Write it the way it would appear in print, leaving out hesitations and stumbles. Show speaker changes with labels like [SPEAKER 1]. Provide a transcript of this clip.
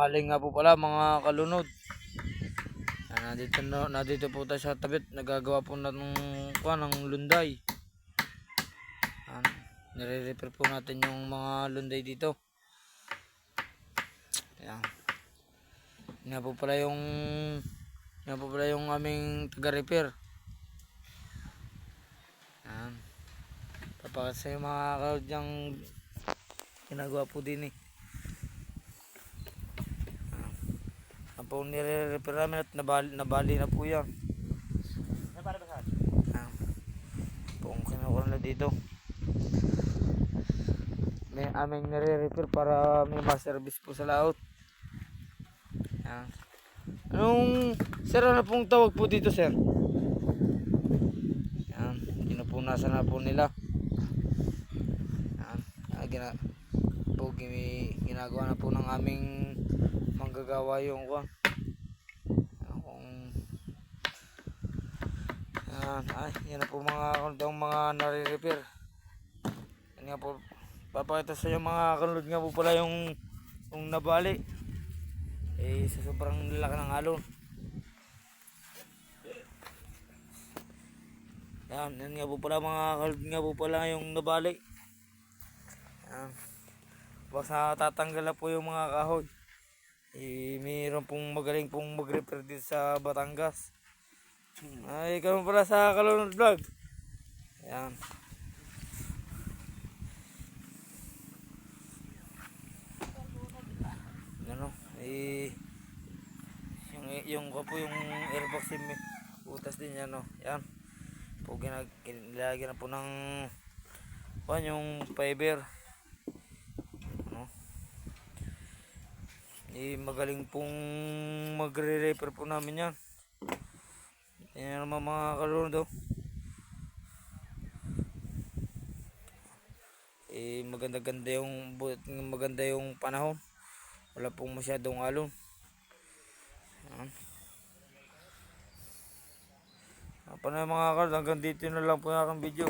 [SPEAKER 1] Maling nga po pala mga kalunod. Nandito po tayo sa tabit. Nagagawa po ng lunday. Nire-repair po natin yung mga lunday dito. Ayan. Yan po pala yung aming taga-repair. Ayan. Papakita sa yung mga kalunod yung ginagawa po din eh. Po nire-repair namin at nabali na po yan. Nabali ba saan? Kung kinukuha na dito. May aming nire-repair para may ma-service po sa laot. Yan. Anong sir, ano pong tawag po dito sir? Yan. Pinupunasan na po nila. Yan. Ginagawa na po ng aming manggagawa yung yan na po mga nare-repair. Yan nga po, papakita sa inyo mga kanulod nga po pala yung nabali sa sobrang laki ng alon. Yan nga po pala mga kanulod nga po pala yung nabali. Yan. Basta tatanggal na po yung mga kahoy. Mayroon pong magaling pong mag-repair dito sa Batangas. Ay, ikaw pala sa Kalunod Vlog. Ayan. Ano? Yung airbox butas din yan, no. Yan. Po ginalagyan na po ng yung fiber. Ano? Magaling pong magre-repair po namin yan. Yan naman mga kalunod. Maganda yung panahon. Wala pong masyadong alon. Paano mga kalunod, hanggang dito na lang po yung aking video.